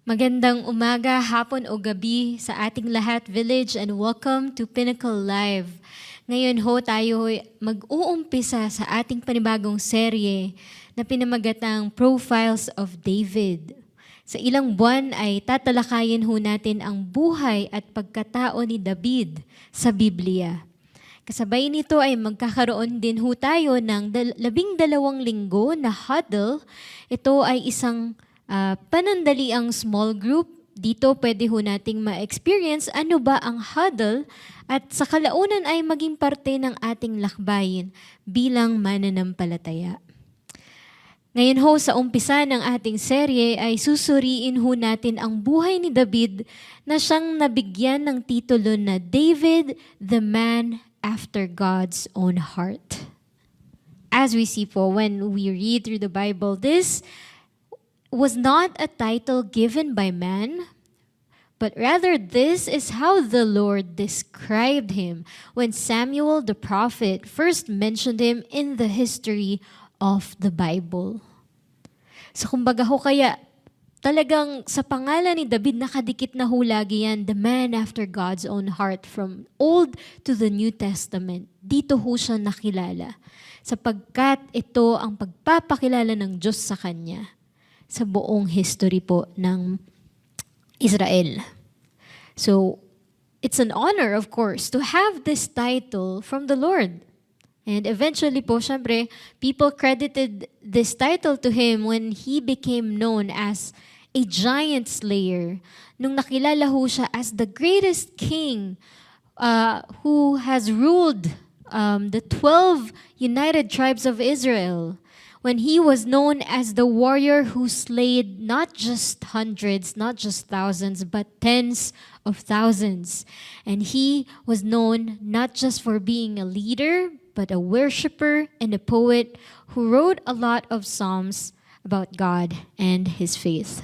Magandang umaga, hapon o gabi sa ating lahat, Village, and welcome to Pinnacle Live. Ngayon ho tayo mag-uumpisa sa ating panibagong serye na pinamagatang Profiles of David. Sa ilang buwan ay tatalakayin ho natin ang buhay at pagkatao ni David sa Biblia. Kasabay nito ay magkakaroon din ho tayo ng 12 linggo na huddle. Ito ay isang panandaliang small group. Dito pwede ho nating ma-experience ano ba ang huddle at sa kalaunan ay maging parte ng ating lakbayin bilang mananampalataya. Ngayon ho sa umpisa ng ating serye ay susuriin ho natin ang buhay ni David na siyang nabigyan ng titulo na David, the Man After God's Own Heart. As we see po when we read through the Bible, this was not a title given by man, but rather this is how the Lord described him when Samuel the prophet first mentioned him in the history of the Bible. So kumbaga ho kaya talagang sa pangalan ni David nakadikit na ho lagi yan, the man after God's own heart from Old to the New Testament. Dito ho siya nakilala sapagkat ito ang pagpapakilala ng Diyos sa kanya sa buong history po ng Israel. So, it's an honor, of course, to have this title from the Lord. And eventually po, syempre, people credited this title to him when he became known as a giant slayer. Nung nakilala ho siya as the greatest king who has ruled the 12 united tribes of Israel. When he was known as the warrior who slayed not just hundreds, not just thousands, but tens of thousands. And he was known not just for being a leader, but a worshiper and a poet who wrote a lot of psalms about God and his faith.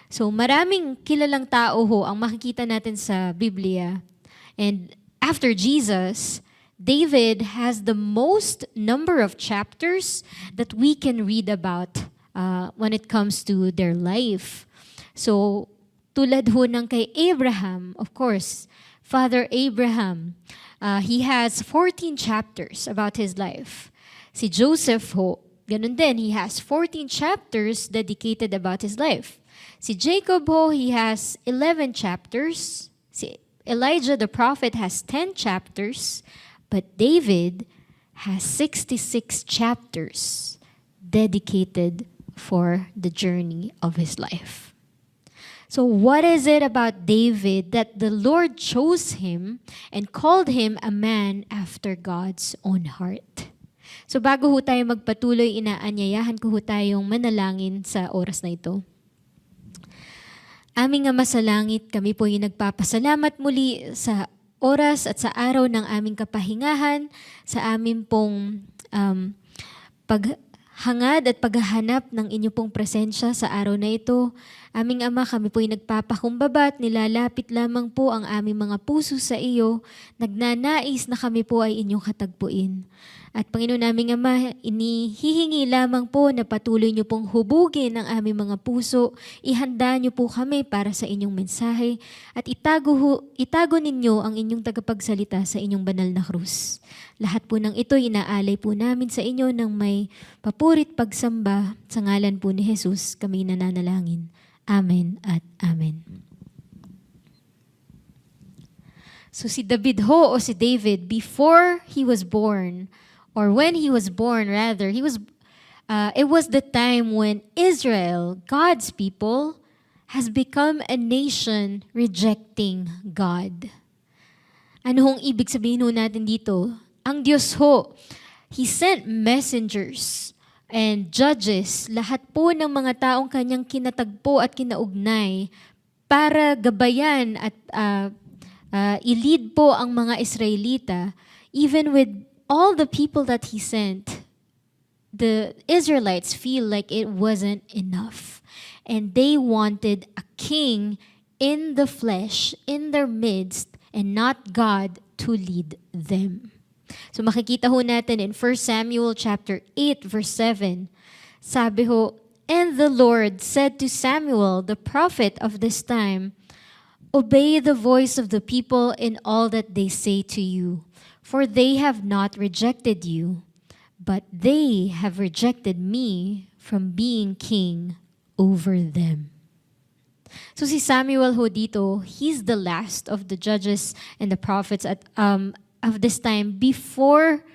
So maraming kilalang tao ho ang makikita natin sa Biblia. And after Jesus, David has the most number of chapters that we can read about when it comes to their life. So, tulad ho ng kay Abraham, of course, Father Abraham, he has 14 chapters about his life. Si Joseph ho, ganun din, he has 14 chapters dedicated about his life. Si Jacob ho, he has 11 chapters. Si Elijah the prophet has 10 chapters. But David has 66 chapters dedicated for the journey of his life. So what is it about David that the Lord chose him and called him a man after God's own heart? So bago ho tayo magpatuloy, inaanyayahan ko ho tayong manalangin sa oras na ito. Aming Ama sa langit, kami po yung nagpapasalamat muli sa oras at sa araw ng aming kapahingahan, sa amin pong paghangad at paghahanap ng inyong pong presensya sa araw na ito. Aming Ama, kami po'y nagpapakumbaba at nilalapit lamang po ang aming mga puso sa iyo. Nagnanais na kami po ay inyong katagpuin. At Panginoon naming Ama, inihihingi lamang po na patuloy niyo pong hubugin ang aming mga puso. Ihanda niyo po kami para sa inyong mensahe at itago ninyo ang inyong tagapagsalita sa inyong banal na krus. Lahat po ng ito inaalay po namin sa inyo ng may papurit pagsamba sa ngalan po ni Jesus kami nananalangin. Amen at Amen. So si David ho o si David, before he was born, or when he was born rather, it was the time when Israel, God's people, has become a nation rejecting God. Ano hong ibig sabihin ho natin dito? Ang Diyos ho, He sent messengers and judges, lahat po ng mga taong kanyang kinatagpo at kinaugnay para gabayan at i-lead po ang mga Israelita, even with all the people that he sent, the Israelites feel like it wasn't enough. And they wanted a king in the flesh, in their midst, and not God to lead them. So makikita ho natin in 1 Samuel chapter 8 verse 7, sabi ho, "And the Lord said to Samuel, the prophet of this time, Obey the voice of the people in all that they say to you, for they have not rejected you, but they have rejected me from being king over them." So si Samuel ho dito, he's the last of the judges and the prophets of this time before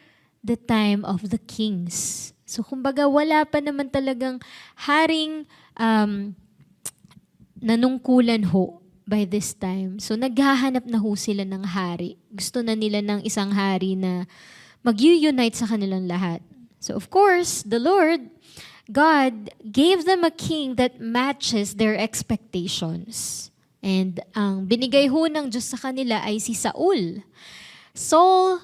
the time of the kings. So kumbaga wala pa naman talagang haring nanungkulan ho by this time. So naghahanap na ho sila ng hari. Gusto na nila ng isang hari na mag-unite sa kanilang lahat. So of course, the Lord, God, gave them a king that matches their expectations. And ang binigay ho ng Diyos sa kanila ay si Saul. Saul,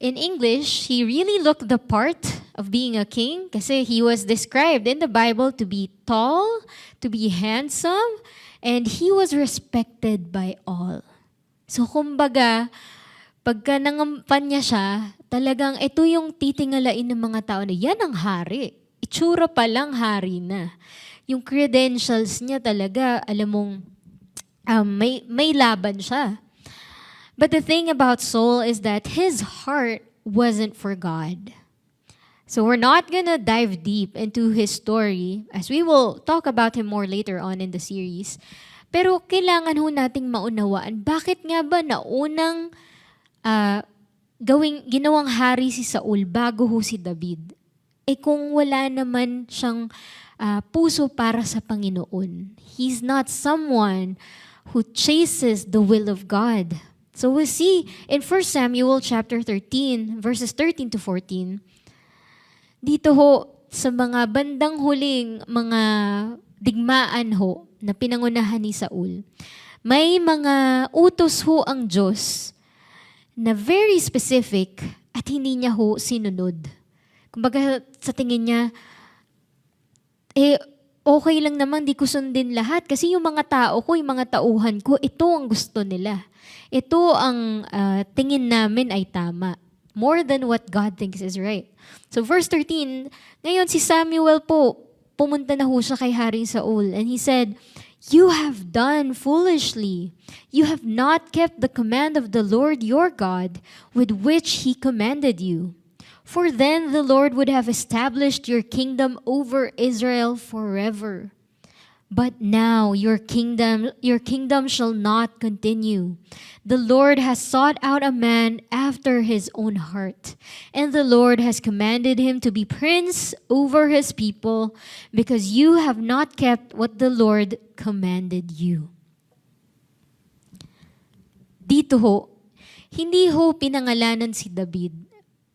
in English, he really looked the part of being a king kasi he was described in the Bible to be tall, to be handsome, and he was respected by all. So kumbaga, pagka nangampan niya siya, talagang ito yung titingalain ng mga tao na yan ang hari. Itsura pa lang hari na. Yung credentials niya talaga, alam mong may laban siya. But the thing about Saul is that his heart wasn't for God. So we're not gonna dive deep into his story as we will talk about him more later on in the series. Pero kailangan ho nating maunawaan, bakit nga ba naunang ginawang hari si Saul bago ho si David? Kung wala naman siyang puso para sa Panginoon. He's not someone who chases the will of God. So we see in 1 Samuel chapter 13, verses 13 to 14, dito ho, sa mga bandang huling mga digmaan ho na pinangunahan ni Saul, may mga utos ho ang Diyos na very specific at hindi niya ho sinunod. Kumbaga sa tingin niya, okay lang naman, di ko sundin lahat. Kasi yung mga tao ko, yung mga tauhan ko, ito ang gusto nila. Ito ang tingin namin ay tama. More than what God thinks is right. So verse 13, ngayon si Samuel po, pumunta na ho siya kay Haring Saul. And he said, "You have done foolishly. You have not kept the command of the Lord your God with which He commanded you. For then the Lord would have established your kingdom over Israel forever. But now your kingdom shall not continue. The Lord has sought out a man after his own heart, and the Lord has commanded him to be prince over his people, because you have not kept what the Lord commanded you." Dito ho, hindi ho pinangalanan si David.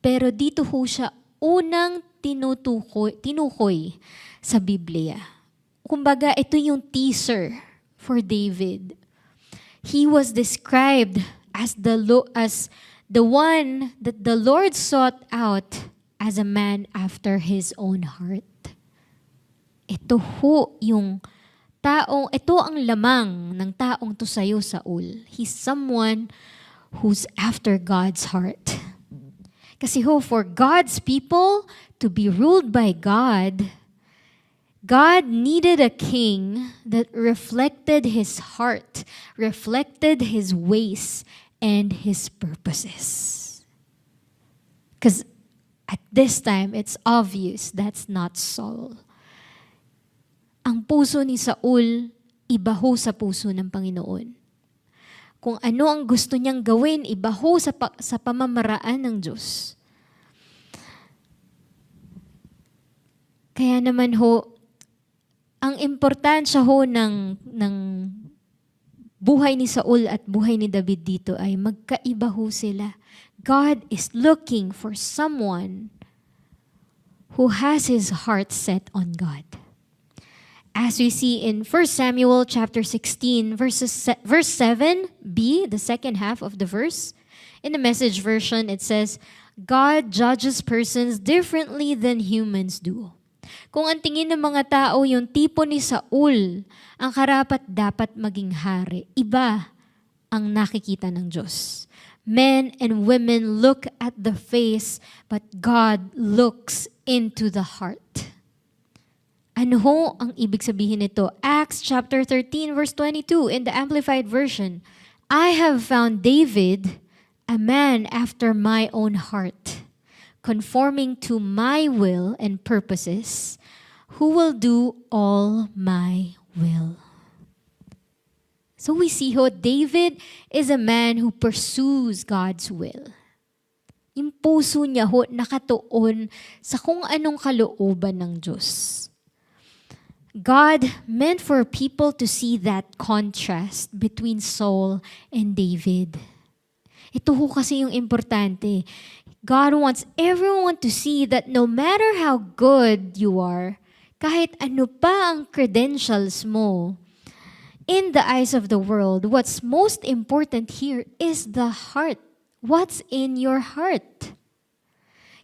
Pero dito ho siya unang tinukoy sa Biblia. Kumbaga, ito yung teaser for David. He was described as the one that the Lord sought out as a man after His own heart. Ito ho yung ito ang lamang ng taong to sayo, Saul. He's someone who's after God's heart. Kasi ho, for God's people to be ruled by God, God needed a king that reflected His heart, reflected His ways, and His purposes. Because at this time, it's obvious that's not Saul. Ang puso ni Saul, iba ho sa puso ng Panginoon. Kung ano ang gusto niyang gawin, iba ho sa pamamaraan ng Diyos. Kaya naman ho, ang importansya ho ng buhay ni Saul at buhay ni David dito ay magkaiba ho sila. God is looking for someone who has his heart set on God. As we see in 1 Samuel chapter 16, verse 7b, the second half of the verse, in the Message version, it says, "God judges persons differently than humans do." Kung ang tingin ng mga tao yung tipo ni Saul, ang karapat dapat maging hari, iba ang nakikita ng Diyos. Men and women look at the face, but God looks into the heart. Ano ho ang ibig sabihin nito? Acts chapter 13 verse 22 in the Amplified Version. I have found David, a man after my own heart, conforming to my will and purposes, who will do all my will. So we see ho, David is a man who pursues God's will. Yung puso niya ho, nakatuon sa kung anong kalooban ng Diyos. God meant for people to see that contrast between Saul and David. Ito ho kasi yung importante. God wants everyone to see that no matter how good you are, kahit ano pa ang credentials mo, in the eyes of the world, what's most important here is the heart. What's in your heart?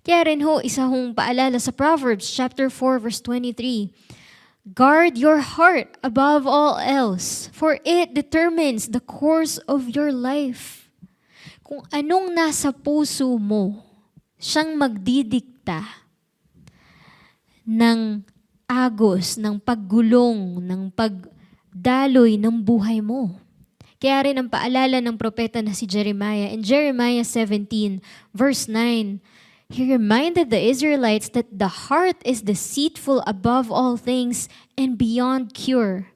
Kaya rin ho, isa hong paalala sa Proverbs chapter 4 verse 23. Guard your heart above all else, for it determines the course of your life. Kung anong nasa puso mo, siyang magdidikta ng agos, ng paggulong, ng pagdaloy ng buhay mo. Kaya rin ang paalala ng propeta na si Jeremiah. In Jeremiah 17 verse 9, he reminded the Israelites that the heart is deceitful above all things and beyond cure.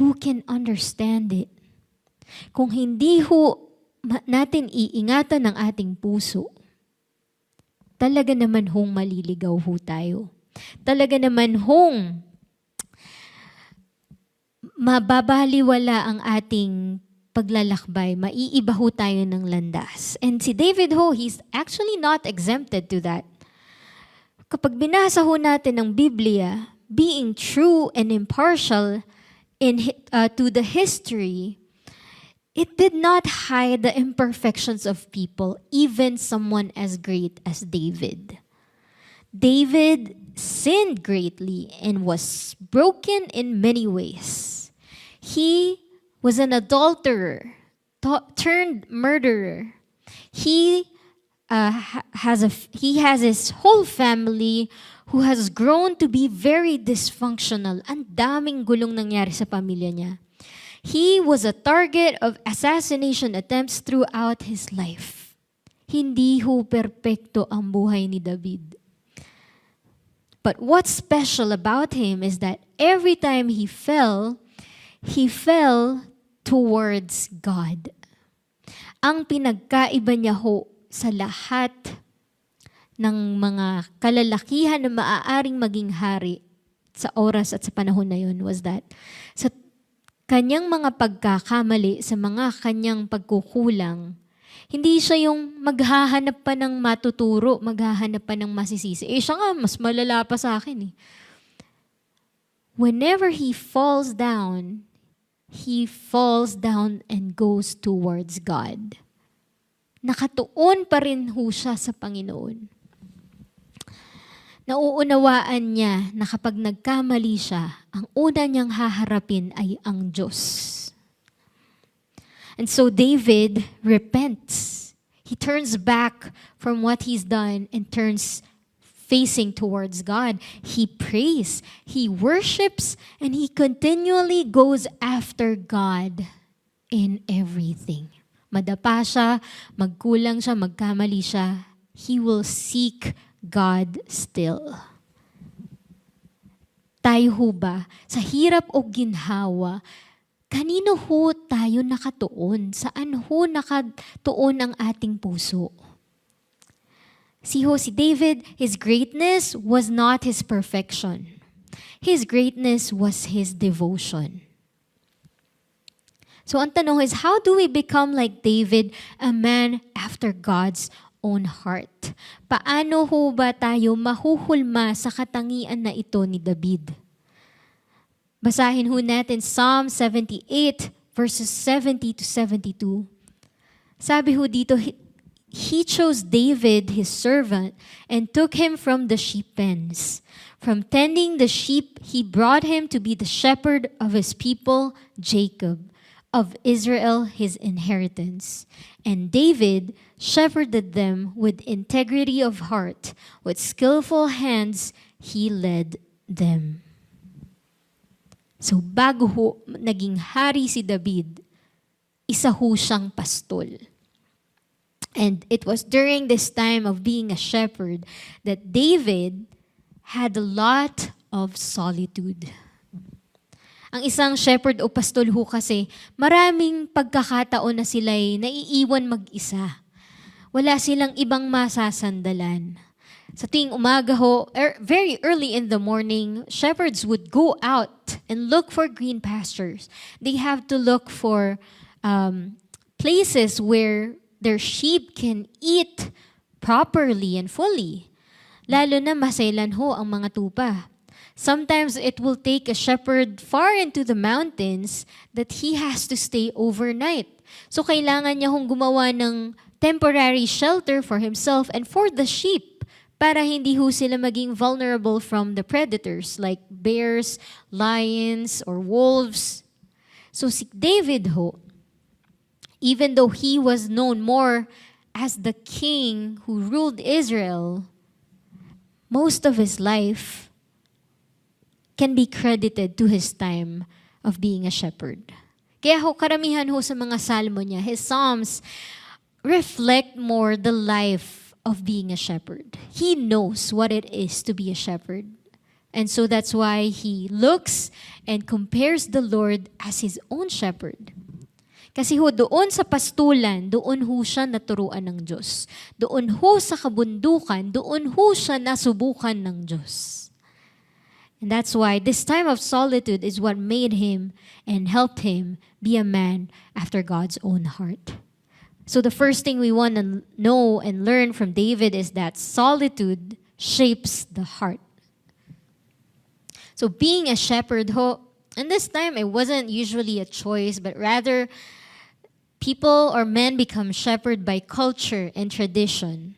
Who can understand it? Kung hindi ho natin iingatan ng ating puso, talaga naman hong maliligaw ho tayo. Talaga naman hong mababaliwala ang ating paglalakbay, maiiba ho tayo ng landas. And si David ho, he's actually not exempted to that. Kapag binasa ho natin ng Biblia, being true and impartial to the history, it did not hide the imperfections of people, even someone as great as David. David sinned greatly and was broken in many ways. He was an adulterer turned murderer. He has his whole family who has grown to be very dysfunctional. Ang daming gulong nangyari sa pamilya niya. He was a target of assassination attempts throughout his life. Hindi ho perpekto ang buhay ni David. But what's special about him is that every time he fell towards God. Ang pinagkaiba niya ho sa lahat ng mga kalalakihan na maaaring maging hari sa oras at sa panahon na yun was that sa kanyang mga pagkakamali, sa mga kanyang pagkukulang, hindi siya yung maghahanap pa ng matuturo, maghahanap pa ng masisisi. Siya nga, mas malala pa sa akin eh. Whenever he falls down and goes towards God. Nakatuon pa rin ho siya sa Panginoon. Nauunawaan niya na kapag nagkamali siya, ang una niyang haharapin ay ang Diyos. And so David repents. He turns back from what he's done and turns facing towards God. He prays, he worships, and he continually goes after God in everything. Madapa siya, magkulang siya, magkamali siya, he will seek God still. Tayo ho ba, sa hirap o ginhawa, kanino ho tayo nakatuon? Saan ho nakatuon ang ating puso? Si David, his greatness was not his perfection. His greatness was his devotion. So ang tanong is, how do we become like David, a man after God's own heart? Paano ho ba tayo mahuhulma sa katangian na ito ni David? Basahin ho natin Psalm 78 verses 70 to 72. Sabi ho dito, He chose David, his servant, and took him from the sheep pens. From tending the sheep, he brought him to be the shepherd of his people, Jacob, of Israel, his inheritance. And David shepherded them with integrity of heart. With skillful hands, he led them. So bago ho naging hari si David, isa ho siyang pastol. And it was during this time of being a shepherd that David had a lot of solitude. Ang isang shepherd o pastol ho kasi, maraming pagkakataon na sila'y naiiwan mag-isa. Wala silang ibang masasandalan. Sa tuwing umaga ho, very early in the morning, shepherds would go out and look for green pastures. They have to look for places where their sheep can eat properly and fully. Lalo na masailan ho ang mga tupa. Sometimes it will take a shepherd far into the mountains that he has to stay overnight. So kailangan niya hong gumawa ng temporary shelter for himself and for the sheep para hindi ho sila maging vulnerable from the predators like bears, lions, or wolves. So si David ho, even though he was known more as the king who ruled Israel, most of his life can be credited to his time of being a shepherd. Kaya ho, karamihan ho sa mga salmo niya, his psalms reflect more the life of being a shepherd. He knows what it is to be a shepherd. And so that's why he looks and compares the Lord as his own shepherd. Kasi ho, doon sa pastulan, doon ho siya naturuan ng Diyos. Doon ho sa kabundukan, doon ho siya nasubukan ng Diyos. And that's why this time of solitude is what made him and helped him be a man after God's own heart. So the first thing we want to know and learn from David is that solitude shapes the heart. So being a shepherd, ho, and this time it wasn't usually a choice, but rather people or men become shepherd by culture and tradition.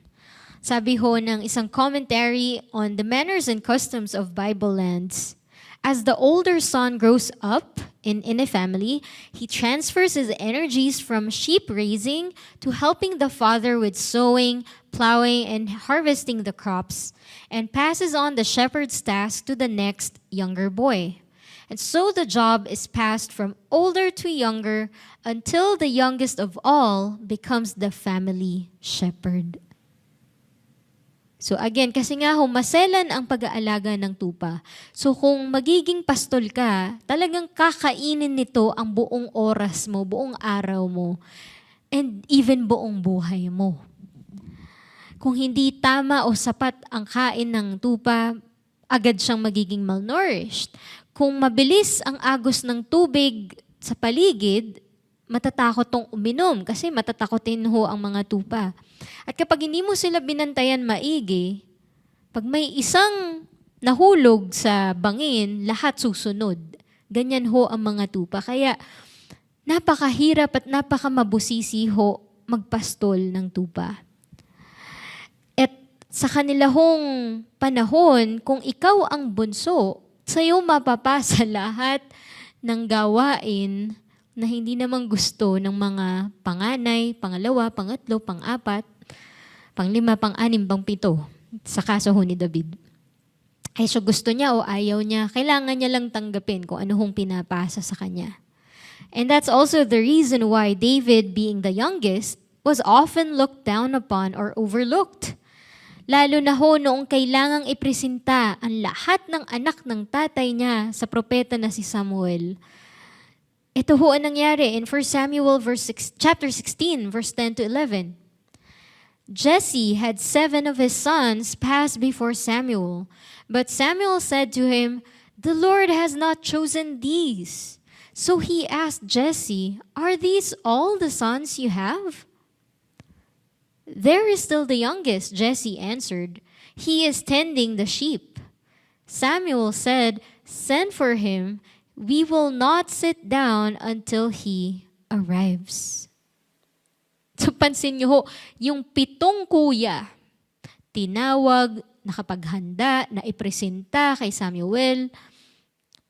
Sabi ho ng isang commentary on the manners and customs of Bible lands, as the older son grows up in a family, he transfers his energies from sheep raising to helping the father with sowing, plowing, and harvesting the crops, and passes on the shepherd's task to the next younger boy. And so the job is passed from older to younger until the youngest of all becomes the family shepherd. So again, kasi nga ho, maselan ang pag-aalaga ng tupa. So kung magiging pastol ka, talagang kakainin nito ang buong oras mo, buong araw mo, and even buong buhay mo. Kung hindi tama o sapat ang kain ng tupa, agad siyang magiging malnourished. Kung mabilis ang agos ng tubig sa paligid, matatakot tong uminom kasi matatakotin ho ang mga tupa. At kapag hindi mo sila binantayan maigi, pag may isang nahulog sa bangin, lahat susunod. Ganyan ho ang mga tupa. Kaya napakahirap at napakamabusisi ho magpastol ng tupa. At sa kanila hong panahon, kung ikaw ang bunso, sa'yo mapapasa lahat ng gawain na hindi naman gusto ng mga panganay, pangalawa, pangatlo, pang-apat, pang-lima, pang-anim, pang-pito, sa kaso ho ni David. Ay so gusto niya o ayaw niya, kailangan niya lang tanggapin kung ano hong pinapasa sa kanya. And that's also the reason why David, being the youngest, was often looked down upon or overlooked. Lalo na ho noong kailangang ipresenta ang lahat ng anak ng tatay niya sa propeta na si Samuel. Ito ho ang nangyari in 1 Samuel chapter 16, verse 10 to 11. Jesse had 7 of his sons pass before Samuel, but Samuel said to him, "The Lord has not chosen these." So he asked Jesse, "Are these all the sons you have?" "There is still the youngest," Jesse answered. "He is tending the sheep." Samuel said, "Send for him. We will not sit down until he arrives." So pansin niyo ho, yung 7 kuya, tinawag, nakapaghanda, naipresenta kay Samuel.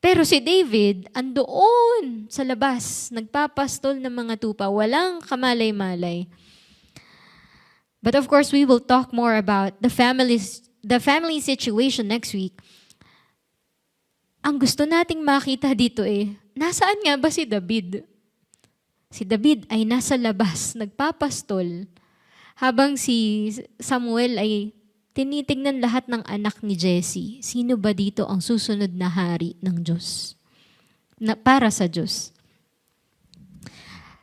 Pero si David, andoon sa labas, nagpapastol ng mga tupa, walang kamalay-malay. But of course, we will talk more about the family situation next week. Ang gusto nating makita dito nasaan nga ba si David? Si David ay nasa labas, nagpapastol, habang si Samuel ay tinitingnan lahat ng anak ni Jesse. Sino ba dito ang susunod na hari ng Diyos? Para sa Diyos.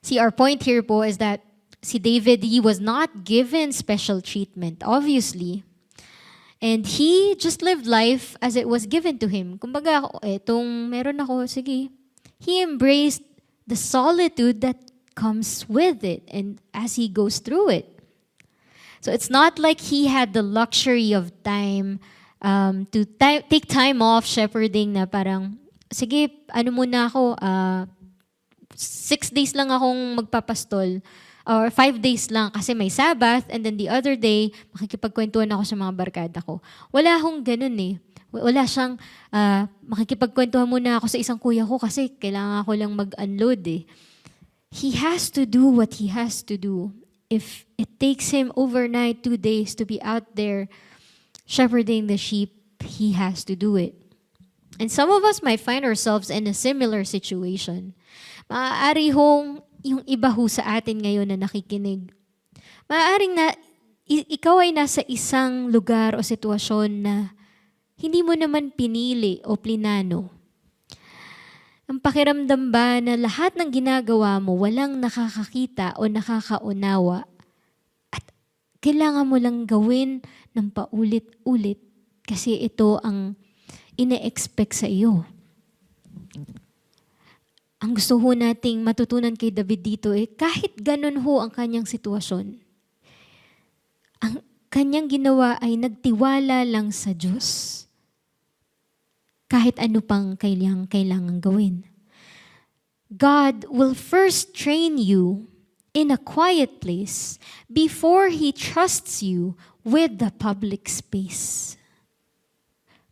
See, our point here po is that si David, he was not given special treatment, obviously. And he just lived life as it was given to him. Kumbaga, meron ako, sige. He embraced the solitude that comes with it and as he goes through it. So it's not like he had the luxury of time to take time off shepherding na parang, sige, muna ako, 6 days lang akong magpapastol or 5 days lang kasi may Sabbath and then the other day, makikipagkwentuhan ako sa mga barkada ko. Wala akong ganun Wala siyang, makikipagkwentuhan muna ako sa isang kuya ko kasi kailangan ko lang mag-unload He has to do what he has to do. If it takes him overnight, 2 days to be out there shepherding the sheep, he has to do it. And some of us might find ourselves in a similar situation. Maaari yung iba sa atin ngayon na nakikinig. Maaaring ikaw ay nasa isang lugar o sitwasyon na hindi mo naman pinili o plinano. Ang pakiramdam ba na lahat ng ginagawa mo walang nakakakita o nakakaunawa at kailangan mo lang gawin ng paulit-ulit kasi ito ang ine-expect sa iyo. Ang gusto nating matutunan kay David dito kahit ganun ang kanyang sitwasyon, ang kanyang ginawa ay nagtiwala lang sa Diyos. Kahit ano pang kailangan gawin. God will first train you in a quiet place before He trusts you with the public space.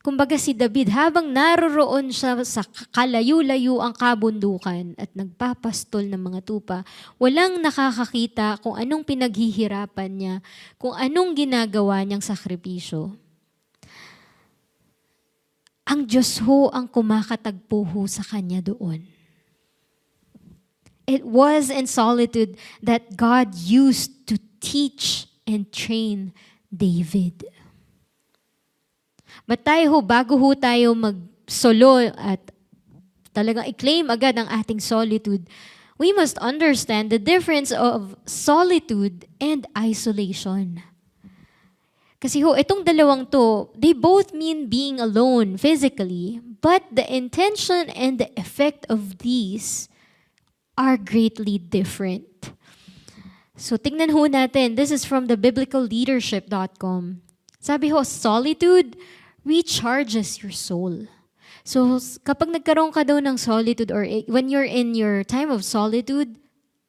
Kumbaga si David, habang naroroon siya sa kalayo-layo ang kabundukan at nagpapastol ng mga tupa, walang nakakakita kung anong pinaghihirapan niya, kung anong ginagawa niyang sakripisyo. Ang Diyos ang kumakatagpo sa kanya doon. It was in solitude that God used to teach and train David. But tayo bago tayo mag-solo at talagang i-claim agad ang ating solitude, we must understand the difference of solitude and isolation. Kasi itong dalawang they both mean being alone physically, but the intention and the effect of these are greatly different. So tingnan natin, this is from the biblicalleadership.com. Sabi solitude recharges your soul. So kapag nagkaroon ka daw ng solitude or when you're in your time of solitude,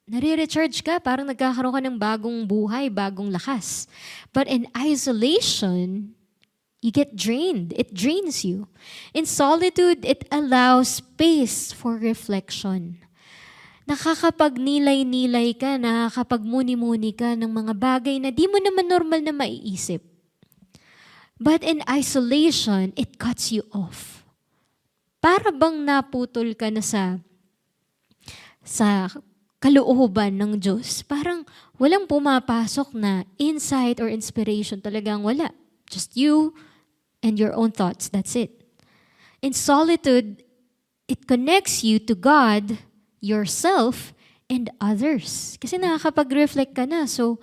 nare-recharge ka, parang nagkakaroon ka ng bagong buhay, bagong lakas. But in isolation, you get drained. It drains you. In solitude, it allows space for reflection. Nakakapagnilay-nilay ka, nakakapagmuni-muni ka ng mga bagay na di mo naman normal na maiisip. But in isolation, it cuts you off. Para bang naputol ka na sa kalooban ng Diyos, parang walang pumapasok na insight or inspiration, talagang wala. Just you and your own thoughts, that's it. In solitude, it connects you to God, yourself, and others. Kasi nakakapag-reflect ka na, so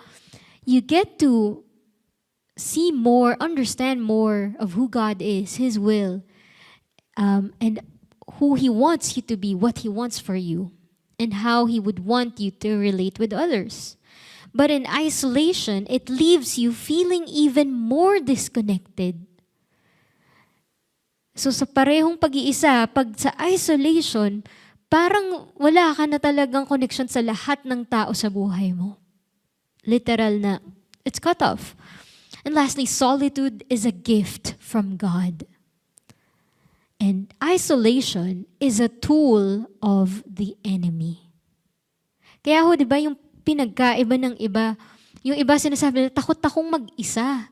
you get to see more, understand more of who God is, His will, and who He wants you to be, what He wants for you, and how He would want you to relate with others. But in isolation, it leaves you feeling even more disconnected. So sa parehong pag-iisa, pag sa isolation, parang wala ka na talagang connection sa lahat ng tao sa buhay mo. Literal na, it's cut off. And lastly, solitude is a gift from God. And isolation is a tool of the enemy. Kaya di ba yung pinagkaiba ng iba, yung iba sinasabi, takot akong mag-isa.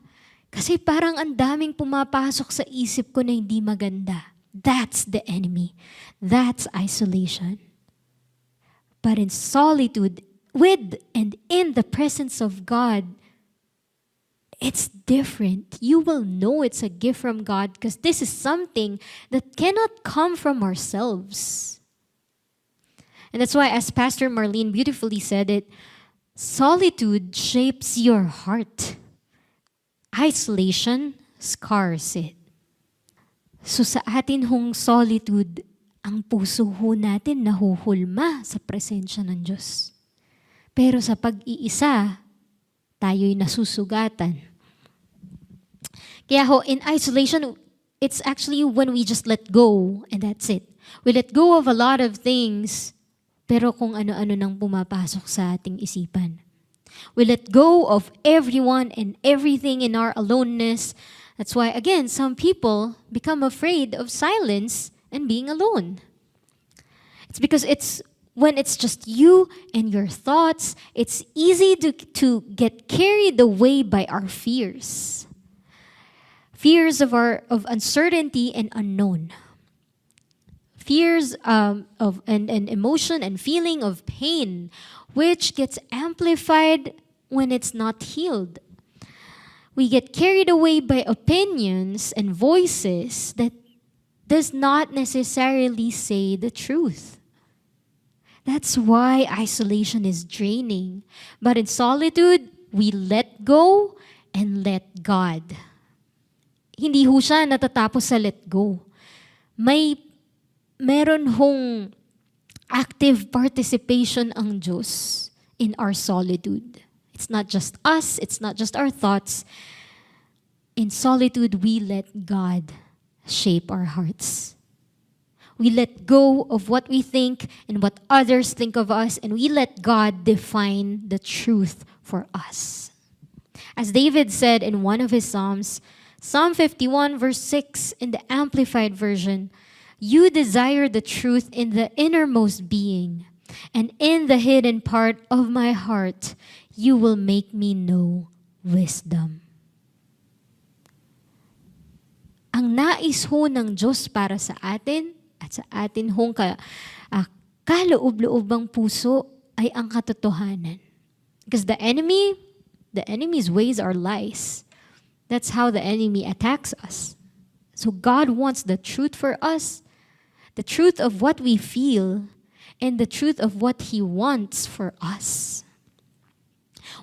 Kasi parang ang daming pumapasok sa isip ko na hindi maganda. That's the enemy. That's isolation. But in solitude, with and in the presence of God, it's different. You will know it's a gift from God because this is something that cannot come from ourselves. And that's why, as Pastor Marlene beautifully said it, solitude shapes your heart. Isolation scars it. So sa atin hong solitude, ang puso ho natin nahuhulma sa presensya ng Diyos. Pero sa pag-iisa, tayo'y nasusugatan. Kaya ho, in isolation, it's actually when we just let go and that's it. We let go of a lot of things, pero kung ano-ano nang pumapasok sa ating isipan. We let go of everyone and everything in our aloneness. That's why, again, some people become afraid of silence and being alone. It's because when it's just you and your thoughts, it's easy to get carried away by our fears. Fears of uncertainty and unknown. Fears of emotion and feeling of pain, which gets amplified when it's not healed. We get carried away by opinions and voices that does not necessarily say the truth. That's why isolation is draining. But in solitude, we let go and let God. Hindi ho siya natatapos sa let go. Meron hong active participation ang Diyos in our solitude. It's not just us, it's not just our thoughts. In solitude, we let God shape our hearts. We let go of what we think and what others think of us, and we let God define the truth for us. As David said in one of his Psalms, Psalm 51 verse 6 in the Amplified Version, "You desire the truth in the innermost being, and in the hidden part of my heart, you will make me know wisdom." Ang nais ho ng Diyos para sa atin at sa atin hong kaloob-loobang puso ay ang katotohanan. Because the enemy's ways are lies. That's how the enemy attacks us. So God wants the truth for us, the truth of what we feel, and the truth of what He wants for us.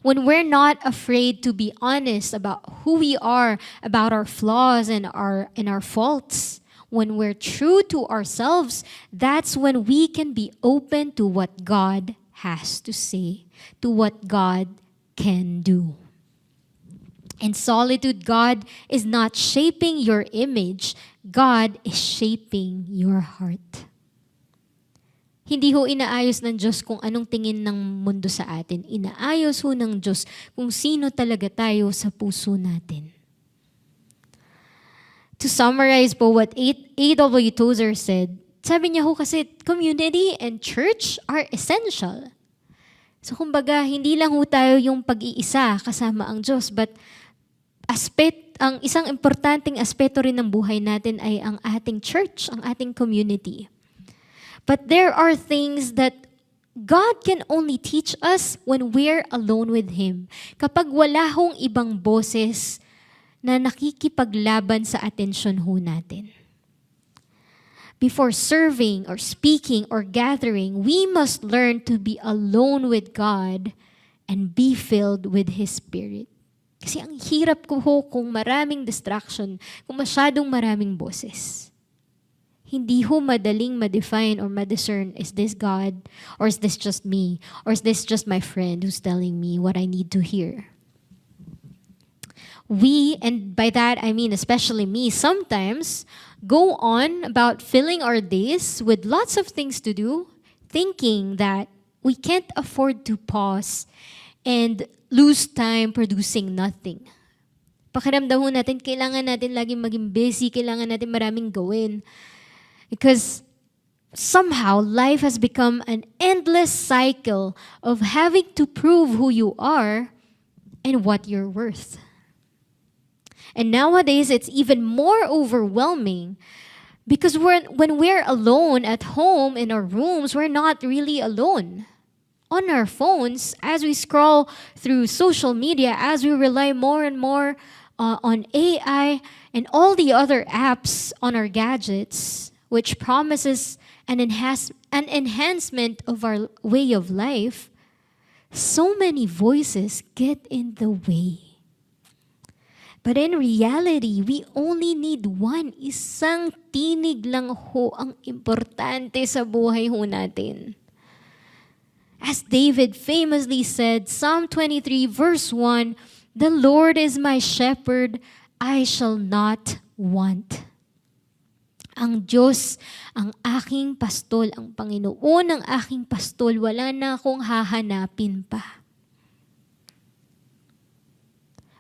When we're not afraid to be honest about who we are, about our flaws and our faults, when we're true to ourselves, that's when we can be open to what God has to say, to what God can do. In solitude, God is not shaping your image. God is shaping your heart. Hindi ho inaayos ng Diyos kung anong tingin ng mundo sa atin. Inaayos ho ng Diyos kung sino talaga tayo sa puso natin. To summarize po what A.W. Tozer said, sabi niya ho kasi community and church are essential. So kumbaga, hindi lang ho tayo yung pag-iisa kasama ang Diyos, but ang isang importanteng aspeto rin ng buhay natin ay ang ating church, ang ating community. But there are things that God can only teach us when we're alone with Him. Kapag wala hong ibang boses na nakikipaglaban sa atensyon ho natin. Before serving or speaking or gathering, we must learn to be alone with God and be filled with His Spirit. Kasi ang hirap ko ho kung maraming distraction, kung masyadong maraming boses. Hindi ho madaling ma-define or ma-discern, is this God? Or is this just me? Or is this just my friend who's telling me what I need to hear? We, and by that I mean especially me, sometimes go on about filling our days with lots of things to do, thinking that we can't afford to pause and lose time producing nothing. Pakiramdam ho natin, kailangan natin laging maging busy, kailangan natin maraming gawin. Because somehow life has become an endless cycle of having to prove who you are and what you're worth. And nowadays, it's even more overwhelming Because when we're alone at home in our rooms, we're not really alone. On our phones, as we scroll through social media, as we rely more and more on AI and all the other apps on our gadgets, which promises an enhancement of our way of life, so many voices get in the way. But in reality, we only need one. Isang tinig lang ho ang importante sa buhay ho natin. As David famously said, Psalm 23 verse 1, "The Lord is my shepherd, I shall not want." Ang Diyos, ang aking pastol, ang Panginoon ang aking pastol, wala na akong hahanapin pa.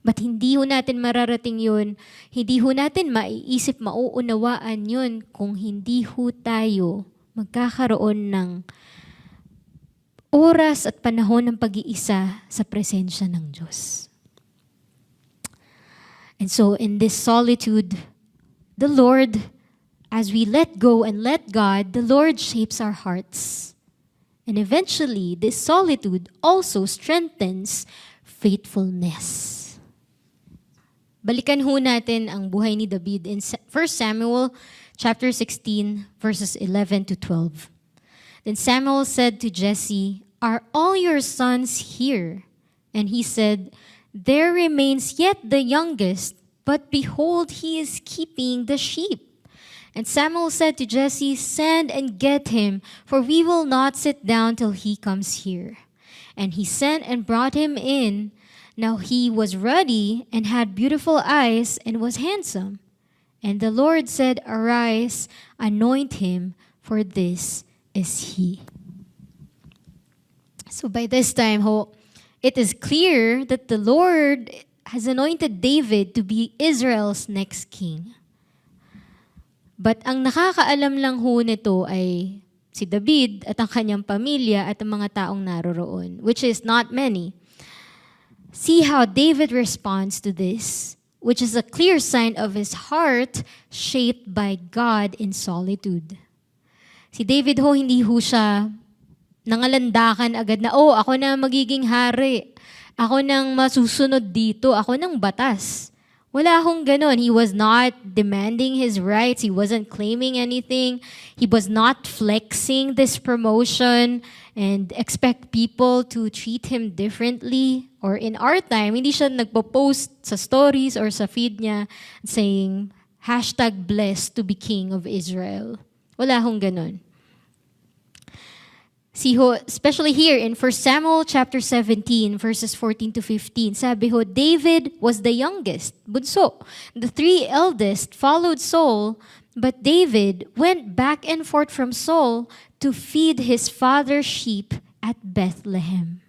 But hindi ho natin mararating yun, hindi ho natin maiisip, mauunawaan yun kung hindi ho tayo magkakaroon ng oras at panahon ng pag-iisa sa presensya ng Diyos. And so in this solitude, the Lord, as we let go and let God, the Lord shapes our hearts. And eventually, this solitude also strengthens faithfulness. Balikan ho natin ang buhay ni David in 1 Samuel chapter 16, verses 11 to 12. Then Samuel said to Jesse, "Are all your sons here?" And he said, "There remains yet the youngest, but behold, he is keeping the sheep." And Samuel said to Jesse, "Send and get him, for we will not sit down till he comes here." And he sent and brought him in. Now he was ruddy and had beautiful eyes and was handsome. And the Lord said, "Arise, anoint him, for this is he." So by this time, it is clear that the Lord has anointed David to be Israel's next king. But ang nakakaalam lang ho nito ay si David at ang kanyang pamilya at ang mga taong naroroon, which is not many. See how David responds to this, which is a clear sign of his heart shaped by God in solitude. Si David ho, hindi ho siya nangalandakan agad na, ako na magiging hari. Ako nang masusunod dito. Ako nang batas. Wala hong ganon. He was not demanding his rights. He wasn't claiming anything. He was not flexing this promotion and expect people to treat him differently. Or in our time, hindi siya nagpo-post sa stories or sa feed niya saying, #blessed to be king of Israel. Wala hong ganon. See ho, especially here in 1 Samuel chapter 17, verses 14 to 15, sabi ho, David was the youngest, bunso. The three eldest followed Saul, but David went back and forth from Saul to feed his father's sheep at Bethlehem.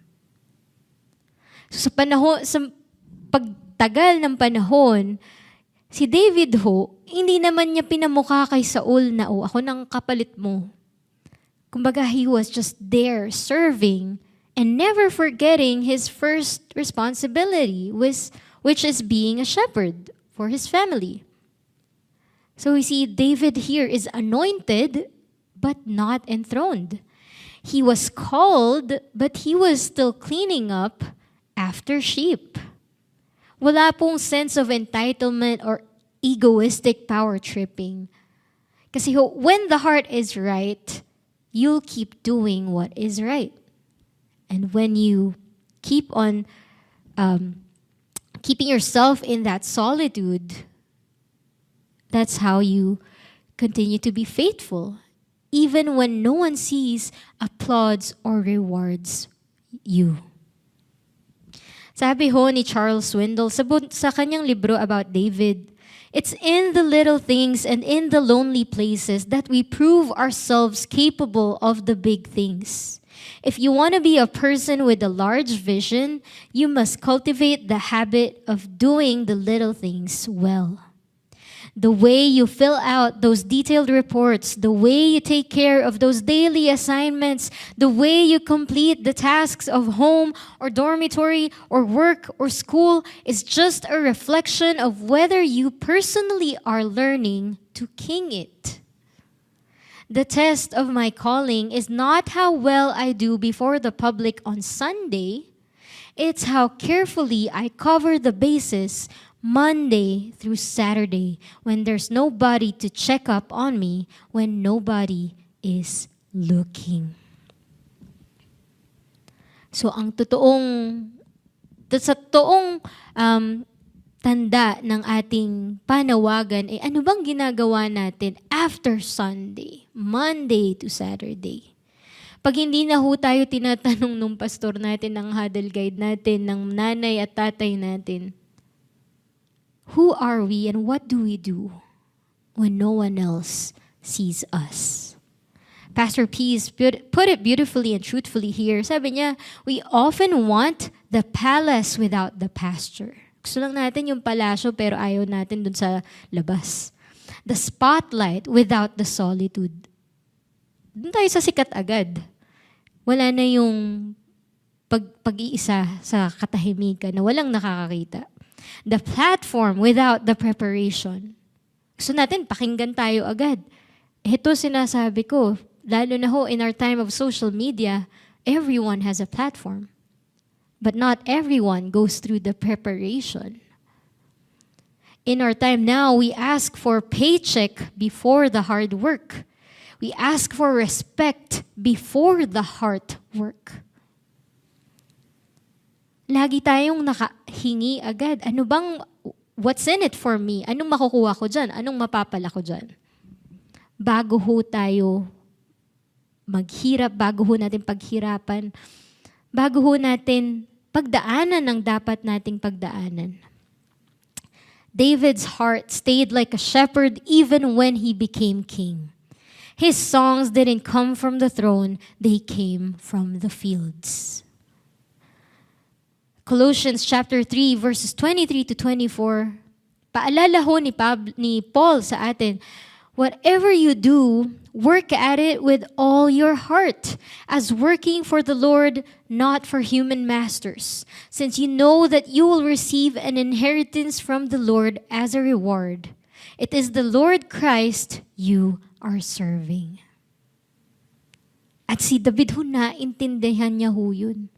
So sa pagtagal ng panahon, si David ho, hindi naman niya pinamukha kay Saul na, ako nang kapalit mo. Kumbaga, he was just there serving and never forgetting his first responsibility, which is being a shepherd for his family. So we see David here is anointed but not enthroned. He was called, but he was still cleaning up after sheep. Wala pong sense of entitlement or egoistic power tripping. Kasi when the heart is right, you'll keep doing what is right. And when you keep on keeping yourself in that solitude, that's how you continue to be faithful, even when no one sees, applauds, or rewards you. Sabi ho ni Charles Swindoll sa kanyang libro about David, it's in the little things and in the lonely places that we prove ourselves capable of the big things. If you want to be a person with a large vision, you must cultivate the habit of doing the little things well. The way you fill out those detailed reports, the way you take care of those daily assignments, the way you complete the tasks of home or dormitory or work or school is just a reflection of whether you personally are learning to king it. The test of my calling is not how well I do before the public on Sunday. It's how carefully I cover the bases Monday through Saturday when there's nobody to check up on me, when nobody is looking. So ang sa toong tanda ng ating panawagan ay ano bang ginagawa natin after Sunday, Monday to Saturday? Pag hindi na ho tayo tinatanong ng pastor natin, ng huddle guide natin, ng nanay at tatay natin, who are we and what do we do when no one else sees us? Pastor Pease put it beautifully and truthfully here. Sabi niya, we often want the palace without the pasture. Gusto lang natin yung palasyo pero ayaw natin dun sa labas. The spotlight without the solitude. Dun tayo sa sikat agad. Wala na yung pag-iisa sa katahimikan na walang nakakakita. The platform without the preparation. Gusto natin, pakinggan tayo agad. Ito sinasabi ko, lalo na ho in our time of social media, everyone has a platform. But not everyone goes through the preparation. In our time now, we ask for paycheck before the hard work. We ask for respect before the hard work. Lagi tayong nakahingi agad. Ano bang, what's in it for me? Anong makukuha ko dyan? Anong mapapala ko dyan? Bago ho tayo maghirap, bago ho natin paghirapan, bago ho natin pagdaanan ang dapat nating pagdaanan. David's heart stayed like a shepherd even when he became king. His songs didn't come from the throne, they came from the fields. Colossians chapter 3 verses 23 to 24. Paalala ho ni Paul sa atin, whatever you do, work at it with all your heart, as working for the Lord, not for human masters, since you know that you will receive an inheritance from the Lord as a reward. It is the Lord Christ you are serving. At si David ho, naintindihan niya ho yun.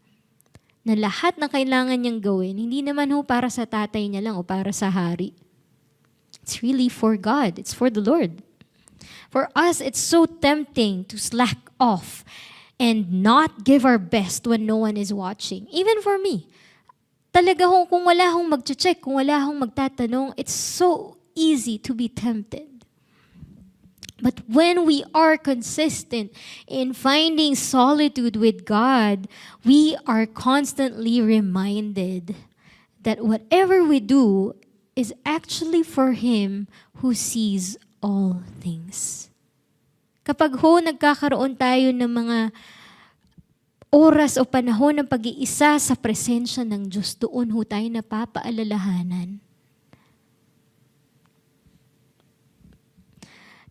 Na lahat na kailangan niyang gawin, hindi naman ho para sa tatay niya lang o para sa hari. It's really for God. It's for the Lord. For us, it's so tempting to slack off and not give our best when no one is watching. Even for me. Talaga ho, kung wala hong mag-check, kung wala hong magtatanong, it's so easy to be tempted. But when we are consistent in finding solitude with God, we are constantly reminded that whatever we do is actually for Him who sees all things. Kapag ho nagkakaroon tayo ng mga oras o panahon ng pag-iisa sa presensya ng Diyos, doon ho tayo napapaalalahanan.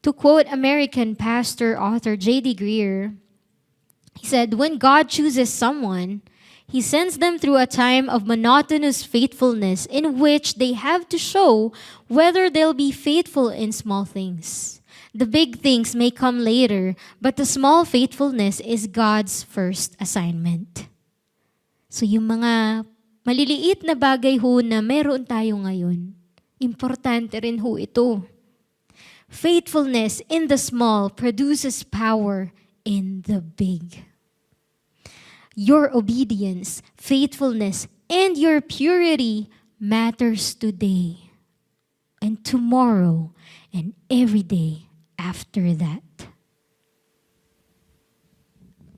To quote American pastor, author J.D. Greear, he said, when God chooses someone, He sends them through a time of monotonous faithfulness in which they have to show whether they'll be faithful in small things. The big things may come later, but the small faithfulness is God's first assignment. So yung mga maliliit na bagay ho na meron tayo ngayon, importante rin ho ito. Faithfulness in the small produces power in the big. Your obedience, faithfulness, and your purity matters today and tomorrow and every day after that.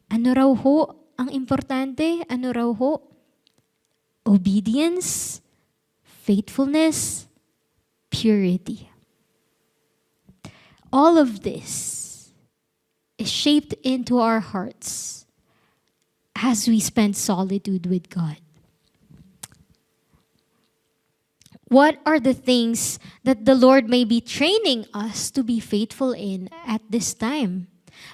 Ano raw ho ang importante? Ano raw ho? Obedience, faithfulness, purity. All of this is shaped into our hearts as we spend solitude with God. What are the things that the Lord may be training us to be faithful in at this time?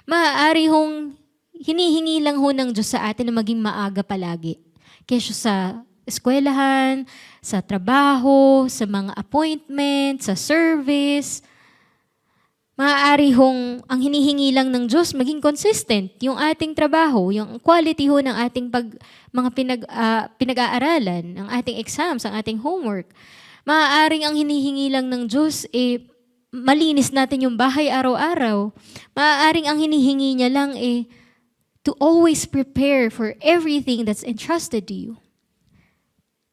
Maaari hong hinihingi lang ho ng Diyos sa atin na maging maaga palagi. Kesyo sa eskwelahan, sa trabaho, sa mga appointment, sa service. Maaari hong ang hinihingi lang ng Diyos maging consistent yung ating trabaho, yung quality ho ng ating mga pinag-aaralan, ang ating exams, ang ating homework. Maaaring ang hinihingi lang ng Diyos malinis natin yung bahay araw-araw. Maaaring ang hinihingi niya lang to always prepare for everything that's entrusted to you.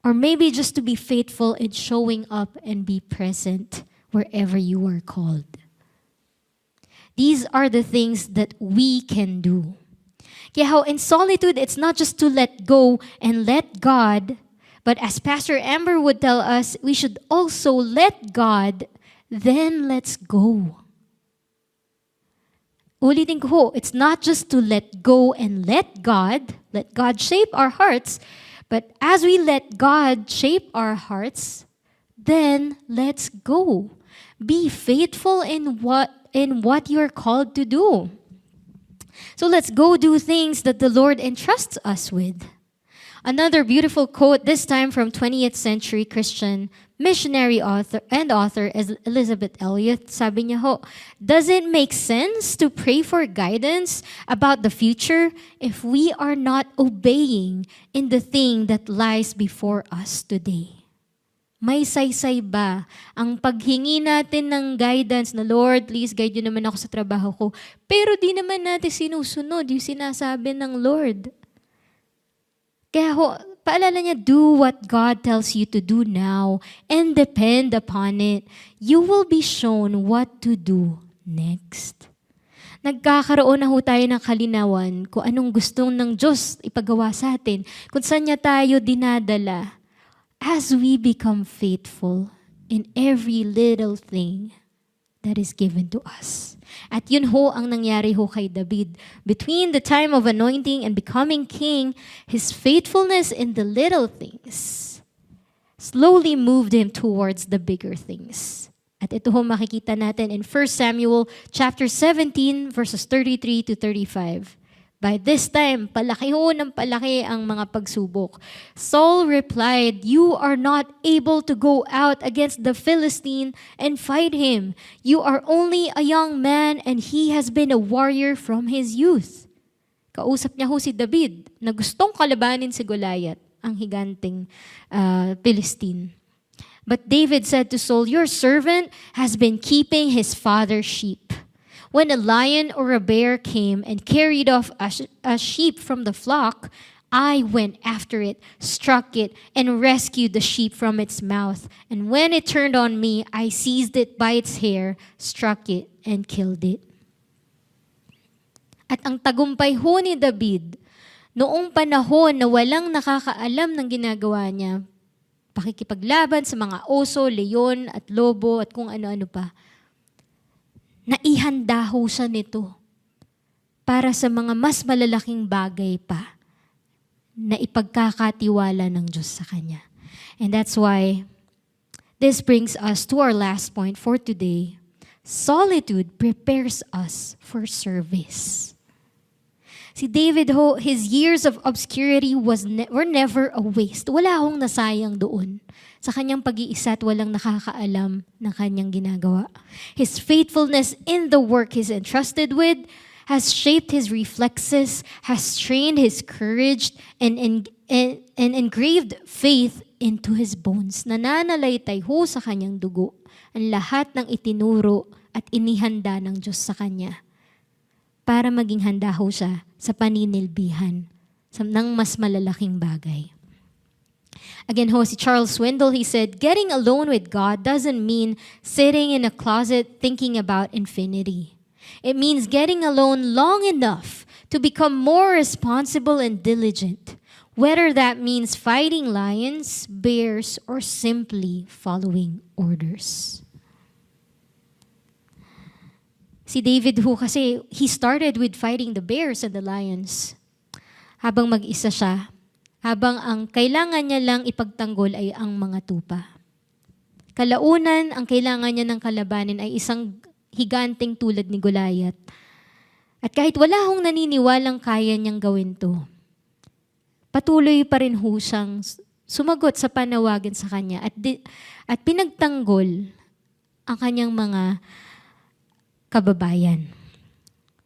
Or maybe just to be faithful in showing up and be present wherever you are called. These are the things that we can do. Kaya how in solitude, it's not just to let go and let God, but as Pastor Amber would tell us, we should also let God, then let's go. Ulitin ko ho, it's not just to let go and let God shape our hearts, but as we let God shape our hearts, then let's go. Be faithful in what you're called to do. So let's go do things that the Lord entrusts us with. Another beautiful quote, this time from 20th century Christian missionary author Elizabeth Elliot. Sabi niya ho, does it make sense to pray for guidance about the future if we are not obeying in the thing that lies before us today? May saysay ba ang paghingi natin ng guidance na, Lord, please guide niyo naman ako sa trabaho ko, pero di naman natin sinusunod yung sinasabi ng Lord? Kaya paalala niya, do what God tells you to do now and depend upon it. You will be shown what to do next. Nagkakaroon na ho tayo ng kalinawan kung anong gustong ng Diyos ipagawa sa atin, kung saan niya tayo dinadala. As we become faithful in every little thing that is given to us. At yun ho ang nangyari ho kay David. Between the time of anointing and becoming king, his faithfulness in the little things slowly moved him towards the bigger things. At ito ho makikita natin in 1 Samuel chapter 17 verses 33 to 35. By this time, palaki ho ng palaki ang mga pagsubok. Saul replied, "You are not able to go out against the Philistine and fight him. You are only a young man and he has been a warrior from his youth." Kausap niya ho si David na gustong kalabanin si Goliath, ang higanting Philistine. But David said to Saul, "Your servant has been keeping his father's sheep. When a lion or a bear came and carried off a sheep from the flock, I went after it, struck it, and rescued the sheep from its mouth. And when it turned on me, I seized it by its hair, struck it, and killed it." At ang tagumpay ho ni David, noong panahon na walang nakakaalam ng ginagawa niya, pakikipaglaban sa mga oso, leon, at lobo, at kung ano-ano pa, naihanda ho siya nito para sa mga mas malalaking bagay pa na ipagkakatiwala ng Diyos sa Kanya. And that's why this brings us to our last point for today. Solitude prepares us for service. Si David ho, his years of obscurity were never a waste. Wala hong nasayang doon sa kanyang pag-iisa at walang nakakaalam ng kanyang ginagawa. His faithfulness in the work he's entrusted with has shaped his reflexes, has trained his courage, and engraved faith into his bones. Nananalaytay ho sa kanyang dugo ang lahat ng itinuro at inihanda ng Diyos sa kanya para maging handa ho siya sa paninilbihan ng mas malalaking bagay. Again ho, si Charles Swindoll, he said, "Getting alone with God doesn't mean sitting in a closet thinking about infinity. It means getting alone long enough to become more responsible and diligent, whether that means fighting lions, bears, or simply following orders." Si David ho kasi, he started with fighting the bears and the lions. Habang mag-isa siya, habang ang kailangan niya lang ipagtanggol ay ang mga tupa. Kalaunan, ang kailangan niya ng kalabanin ay isang higanting tulad ni Goliath. At kahit wala hong naniniwalang kaya niyang gawin to, patuloy pa rin ho siyang sumagot sa panawagan sa kanya at pinagtanggol ang kanyang mga kababayan.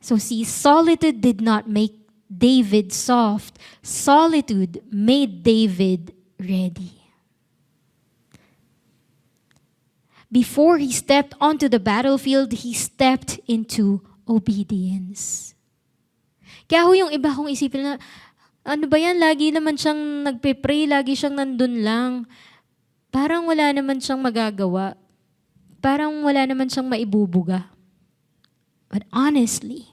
So see, solitude did not make David soft. Solitude made David ready. Before he stepped onto the battlefield, he stepped into obedience. Kaya yung iba kong isipin na, ano ba yan? Lagi naman siyang nagpe-pray, lagi siyang nandun lang. Parang wala naman siyang magagawa. Parang wala naman siyang maibubuga. But honestly,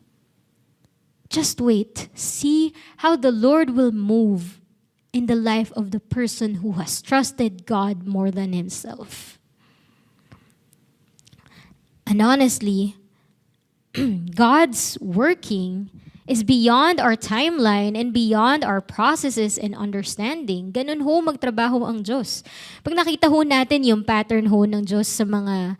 just wait. See how the Lord will move in the life of the person who has trusted God more than himself. And honestly, God's working is beyond our timeline and beyond our processes and understanding. Ganun ho magtrabaho ang Diyos. Pag nakita ho natin yung pattern ho ng Diyos sa mga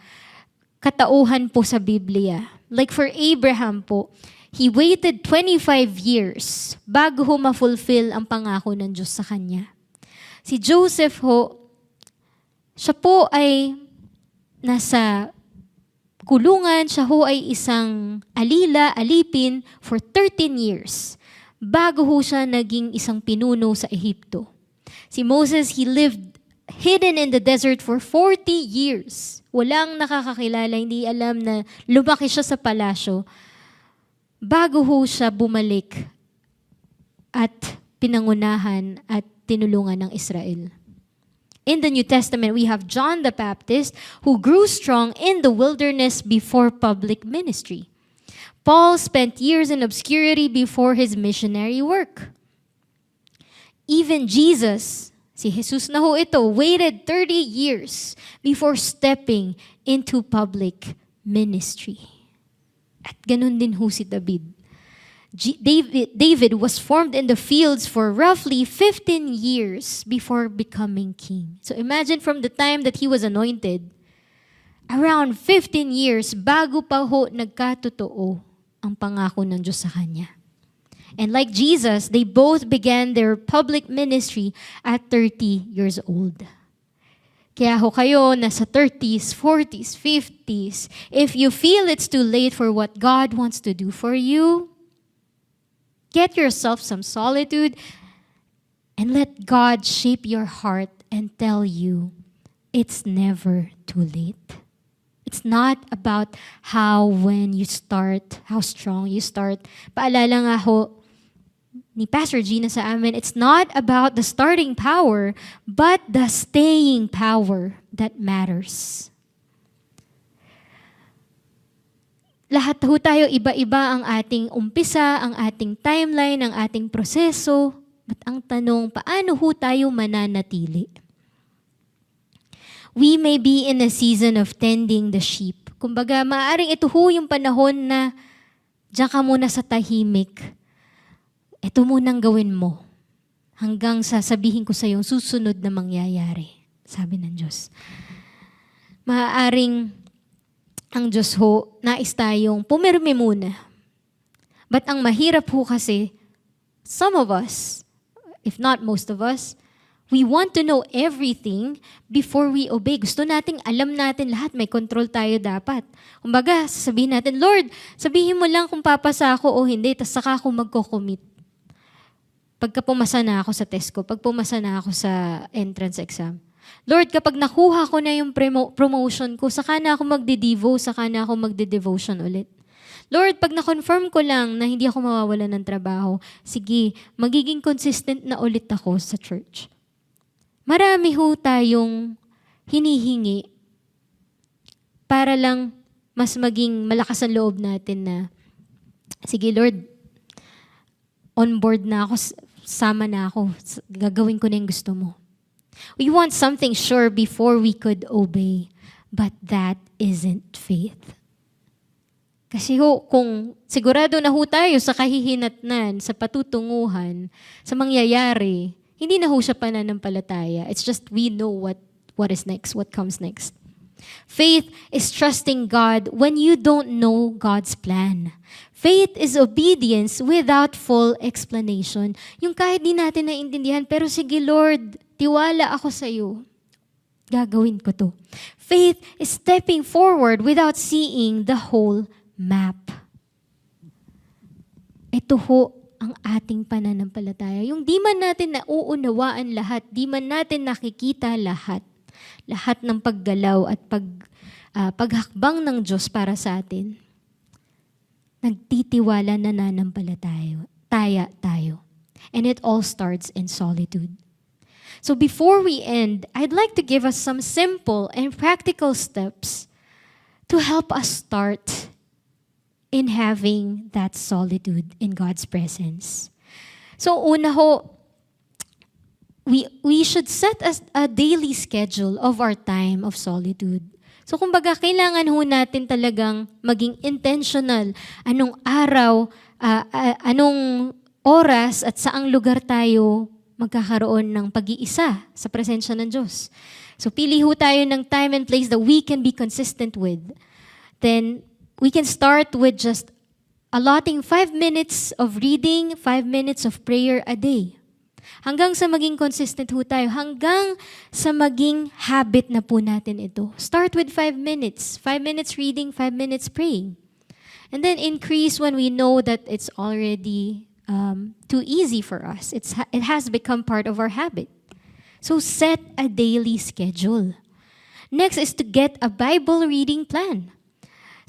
katauhan po sa Biblia. Like for Abraham po, he waited 25 years bago ho ma-fulfill ang pangako ng Diyos sa kanya. Si Joseph ho, siya po ay nasa kulungan, siya ho ay isang alipin for 13 years bago ho siya naging isang pinuno sa Ehipto. Si Moses, he lived hidden in the desert for 40 years. Walang nakakakilala, hindi alam na lumaki siya sa palasyo bago ho siya bumalik at pinangunahan at tinulungan ng Israel. In the New Testament, we have John the Baptist who grew strong in the wilderness before public ministry. Paul spent years in obscurity before his missionary work. Even Jesus, si Jesus na ho ito, waited 30 years before stepping into public ministry. At ganun din ho si David. David was formed in the fields for roughly 15 years before becoming king. So imagine from the time that he was anointed, around 15 years bago pa ho nagkatotoo ang pangako ng Diyos sa kanya. And like Jesus, they both began their public ministry at 30 years old. Kaya ho kayo, nasa 30s, 40s, 50s, if you feel it's too late for what God wants to do for you, get yourself some solitude and let God shape your heart and tell you it's never too late. It's not about when you start, how strong you start. Paalala nga ho ni Pastor Gina sa amin, it's not about the starting power, but the staying power that matters. Lahat ho tayo, iba-iba ang ating umpisa, ang ating timeline, ang ating proseso. But ang tanong, paano ho tayo mananatili? We may be in a season of tending the sheep. Kumbaga, maaaring ito ho yung panahon na diyan ka muna sa tahimik. Ito munang gawin mo hanggang sasabihin ko sa yung susunod na mangyayari. Sabi ng Diyos. Maaaring ang Diyos ho, nais tayong pumirmi muna. But ang mahirap ho kasi, some of us, if not most of us, we want to know everything before we obey. Gusto nating alam natin lahat, may control tayo dapat. Kumbaga, sasabihin natin, Lord, sabihin mo lang kung papasa ako o hindi, tas saka ako magko-commit. Pagka pumasa na ako sa test ko, pag pumasa na ako sa entrance exam. Lord, kapag nakuha ko na yung promotion ko, saka na ako magde-devo, saka na ako magde-devotion ulit. Lord, pag na-confirm ko lang na hindi ako mawawala ng trabaho, sige, magiging consistent na ulit ako sa church. Marami ho tayong hinihingi para lang mas maging malakas ang loob natin na, sige Lord, on board na ako, sama na ako, gagawin ko na yung gusto mo. We want something sure before we could obey, but that isn't faith. Kasi ho, kung sigurado na ho tayo sa kahihinatnan, sa patutunguhan, sa mangyayari, hindi na ho siya pananampalataya. It's just we know what is next, what comes next. Faith is trusting God when you don't know God's plan. Faith is obedience without full explanation. Yung kahit di natin naiintindihan, pero sige Lord, tiwala ako sa iyo. Gagawin ko to. Faith is stepping forward without seeing the whole map. Ito ho ang ating pananampalataya. Yung di man natin nauunawaan lahat, di man natin nakikita lahat ng paggalaw at paghakbang ng Diyos para sa atin, nagtitiwala na nananampalataya tayo. And it all starts in solitude. So before we end, I'd like to give us some simple and practical steps to help us start in having that solitude in God's presence. So una ho, we should set a daily schedule of our time of solitude. So kumbaga, kailangan ho natin talagang maging intentional. Anong araw, anong oras at saang lugar tayo magkakaroon ng pag-iisa sa presensya ng Diyos. So pili ho tayo ng time and place that we can be consistent with. Then we can start with just allotting 5 minutes of reading, 5 minutes of prayer a day. Hanggang sa maging consistent ho tayo, hanggang sa maging habit na po natin ito. Start with 5 minutes. 5 minutes reading, 5 minutes praying. And then increase when we know that it's already too easy for us. It has become part of our habit. So set a daily schedule. Next is to get a Bible reading plan.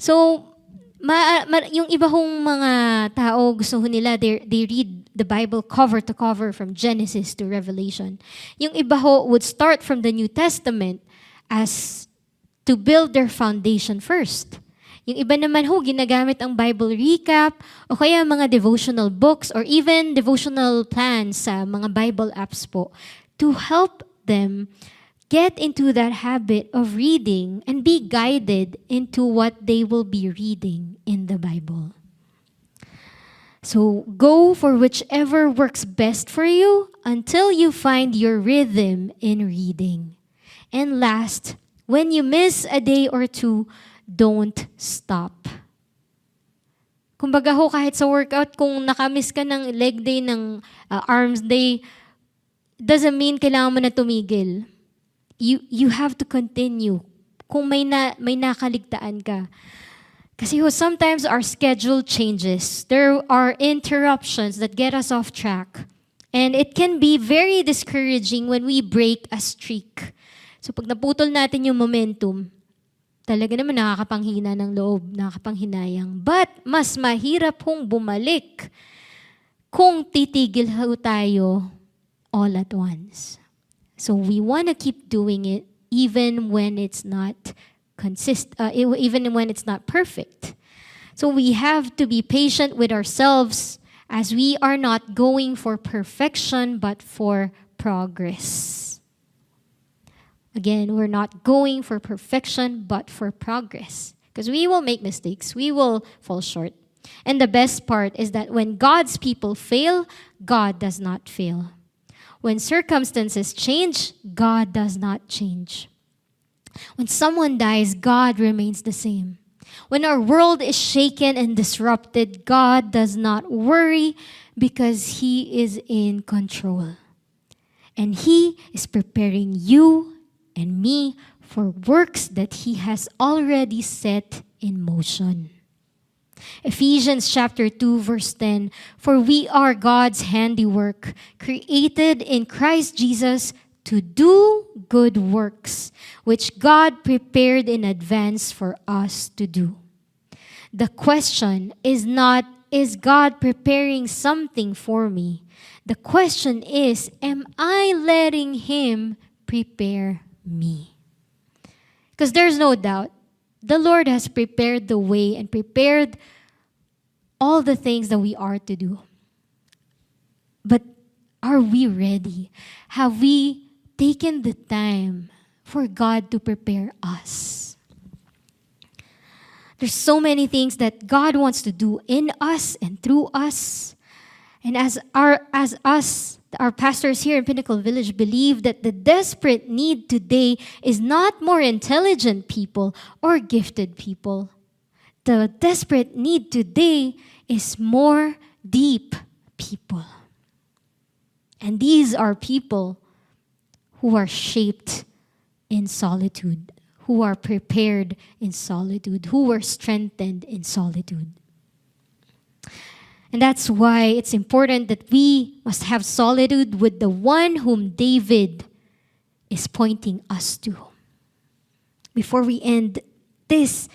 So, yung iba hong mga tao, gusto nila, they read the Bible cover to cover from Genesis to Revelation. Yung iba ho would start from the New Testament as to build their foundation first. Yung iba naman ho, ginagamit ang Bible recap o kaya mga devotional books or even devotional plans sa mga Bible apps po to help them get into that habit of reading and be guided into what they will be reading in the Bible. So go for whichever works best for you until you find your rhythm in reading. And last, when you miss a day or two, don't stop. Kumbaga ho, kahit sa workout, kung nakamiss ka ng leg day, ng arms day, doesn't mean kailangan mo na tumigil. You have to continue kung may nakaligtaan ka. Kasi ho, sometimes our schedule changes. There are interruptions that get us off track. And it can be very discouraging when we break a streak. So pag naputol natin yung momentum, talaga naman nakakapanghina ng loob, nakakapanghinayang. But mas mahirap hong bumalik kung titigil ho tayo all at once. So we want to keep doing it even when it's not even when it's not perfect. So we have to be patient with ourselves as we are not going for perfection but for progress. Again, we're not going for perfection but for progress. Because we will make mistakes. We will fall short. And the best part is that when God's people fail, God does not fail. When circumstances change, God does not change. When someone dies, God remains the same. When our world is shaken and disrupted, God does not worry because He is in control. And He is preparing you and me for works that He has already set in motion. Ephesians chapter 2 verse 10, for we are God's handiwork, created in Christ Jesus to do good works, which God prepared in advance for us to do. The question is not, is God preparing something for me? The question is, am I letting Him prepare me? Because there's no doubt, the Lord has prepared the way and prepared all the things that we are to do. But are we ready? Have we taken the time for God to prepare us? There's so many things that God wants to do in us and through us. And as our pastors here in Pinnacle Village believe that the desperate need today is not more intelligent people or gifted people. The desperate need today is more deep people. And these are people who are shaped in solitude, who are prepared in solitude, who were strengthened in solitude. And that's why it's important that we must have solitude with the one whom David is pointing us to. Before we end, this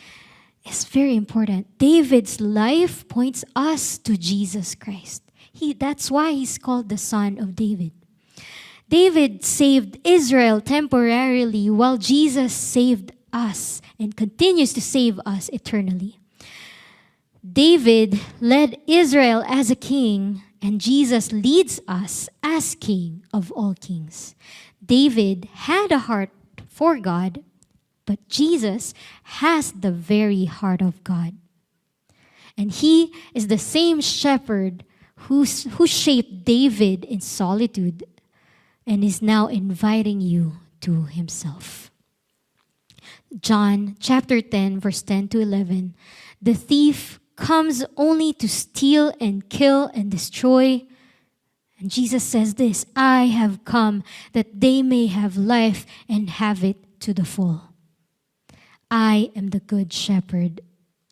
is very important. David's life points us to Jesus Christ. That's why he's called the Son of David. David saved Israel temporarily while Jesus saved us and continues to save us eternally. David led Israel as a king, and Jesus leads us as King of all kings. David had a heart for God, but Jesus has the very heart of God. And he is the same shepherd who shaped David in solitude and is now inviting you to himself. John chapter 10, verse 10 to 11. The thief comes only to steal and kill and destroy. And Jesus says this, I have come that they may have life and have it to the full. I am the good shepherd.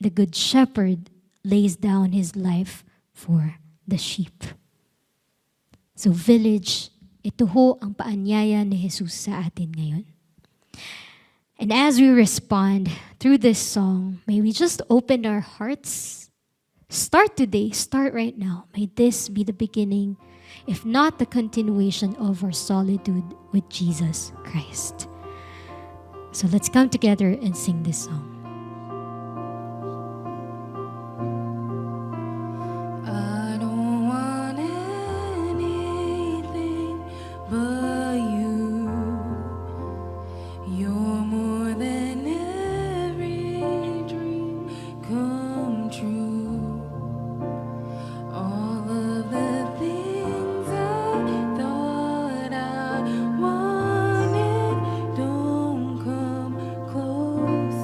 The good shepherd lays down his life for the sheep. So village, ito ho ang paanyaya ni Jesus sa atin ngayon. And as we respond through this song, may we just open our hearts. Start today, start right now. May this be the beginning, if not the continuation of our solitude with Jesus Christ. So let's come together and sing this song. I don't want anything but you. You're more than every dream come true. All of the things I thought I wanted don't come close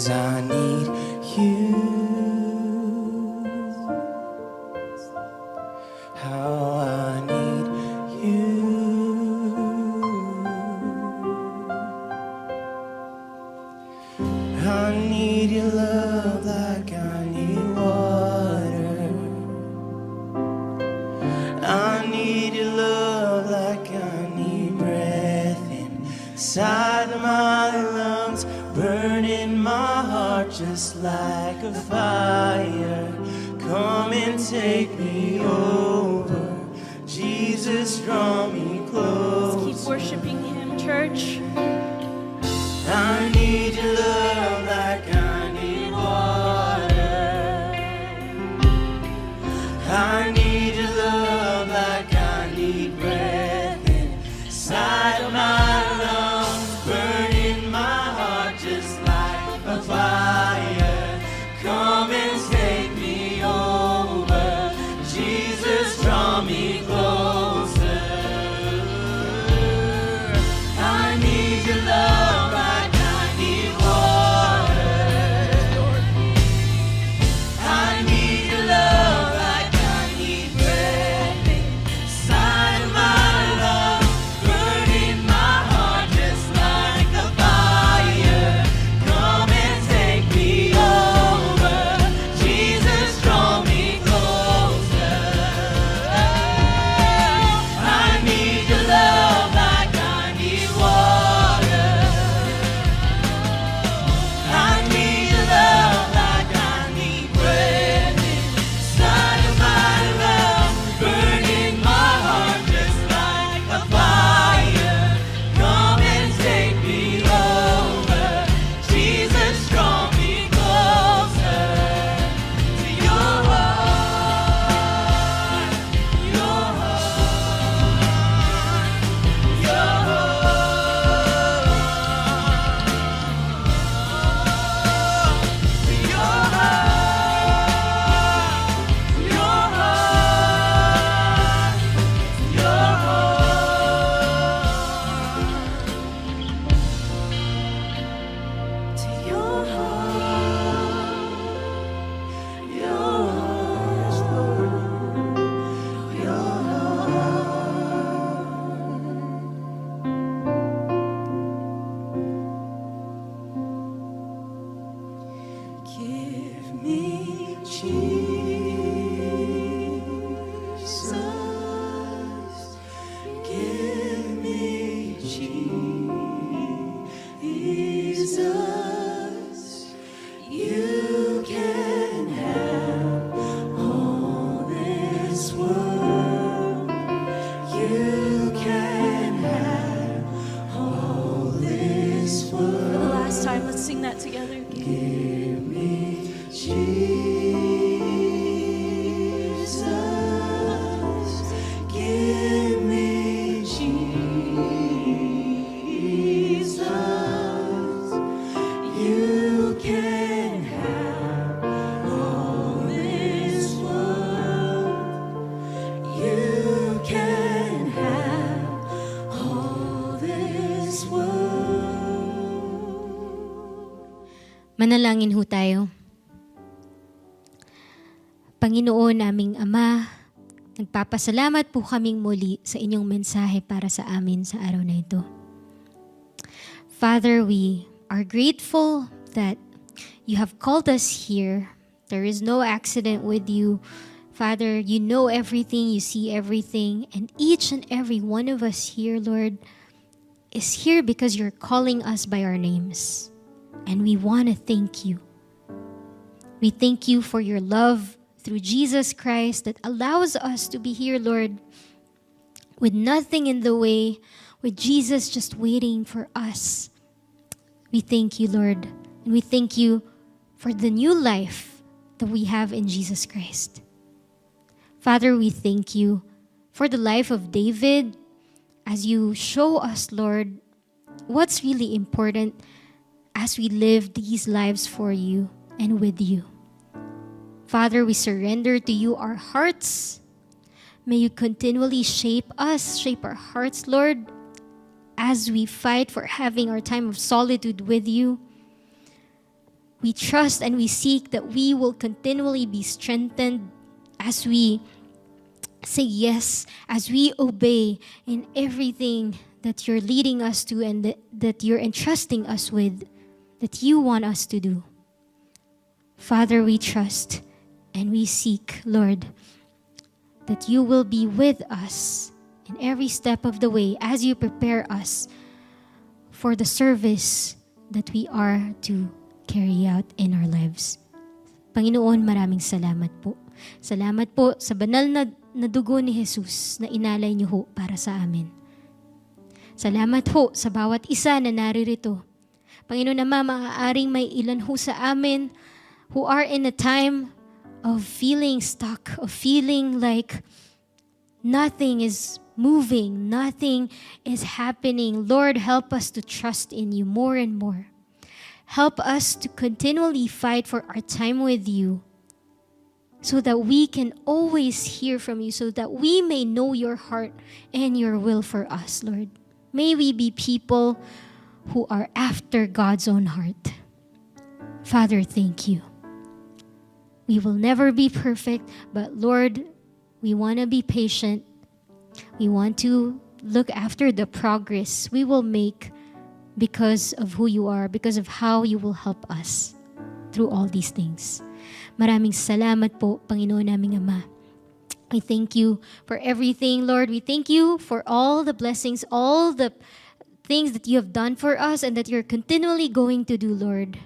'cause I need you. How I need you. I need your love like I need water. I need your love like I need breath inside my lungs, burning my heart just like a fire. Come and take me over, Jesus, draw me close. Keep worshiping Him, church. I need your love like I need water. I need your love like I need breath inside of my lungs, burning my heart just like a fire. Come and take me over, Jesus, draw me closer. I need your love like I need water. I need your love like I need breath inside of my lungs, burning my heart just like a fire. Come and take me over, Jesus, draw me closer. I need your love like I need water. I need your love like I need breath inside of my lungs, burning my heart just like a fire. Come and take me over, Jesus, draw me closer to your heart, your heart, your Give me Jesus. Give me Jesus. You can have all this world. You can have all this For the world. last time, let's sing that together. Give me Jesus. Give me Jesus. You can have all this world. You can have all this world. Manalangin ho tayo. Panginoon naming Ama, nagpapasalamat po kaming muli sa inyong mensahe para sa amin sa araw na ito. Father, we are grateful that you have called us here. There is no accident with you. Father, you know everything, you see everything, and each and every one of us here, Lord, is here because you're calling us by our names. And we want to thank you. We thank you for your love through Jesus Christ that allows us to be here, Lord, with nothing in the way, with Jesus just waiting for us. We thank you, Lord, and we thank you for the new life that we have in Jesus Christ. Father, we thank you for the life of David as you show us, Lord, what's really important as we live these lives for you and with you. Father, we surrender to you our hearts. May you continually shape us, shape our hearts, Lord, as we fight for having our time of solitude with you. We trust and we seek that we will continually be strengthened as we say yes, as we obey in everything that you're leading us to and that you're entrusting us with, that you want us to do. Father, we trust and we seek, Lord, that you will be with us in every step of the way as you prepare us for the service that we are to carry out in our lives. Panginoon, maraming salamat po. Salamat po sa banal na dugo ni Jesus na inalay niyo ho para sa amin. Salamat ho sa bawat isa na naririto. Panginoon Ama, maaaring may ilan ho sa amin who are in a time of feeling stuck, of feeling like nothing is moving, nothing is happening. Lord, help us to trust in you more and more. Help us to continually fight for our time with you so that we can always hear from you, so that we may know your heart and your will for us, Lord. May we be people who are after God's own heart. Father, thank you. We will never be perfect, but Lord, we want to be patient. We want to look after the progress we will make because of who you are, because of how you will help us through all these things. Maraming salamat po, Panginoon naming Ama. We thank you for everything, Lord. We thank you for all the blessings, all the things that you have done for us and that you're continually going to do, Lord.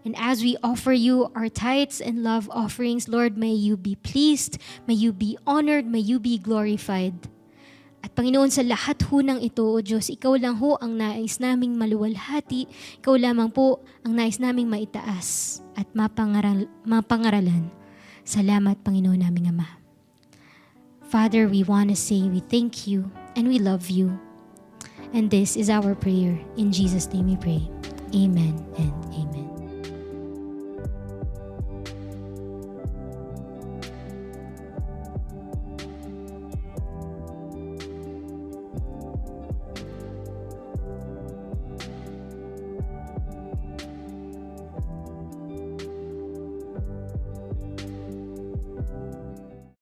And as we offer you our tithes and love offerings, Lord, may you be pleased, may you be honored, may you be glorified. At Panginoon, sa lahat ho ng ito, O Diyos, ikaw lang ho ang nais naming maluwalhati, ikaw lamang po ang nais naming maitaas at mapangaralan. Salamat, Panginoon naming Ama. Father, we want to say we thank you and we love you. And this is our prayer. In Jesus' name we pray. Amen and amen.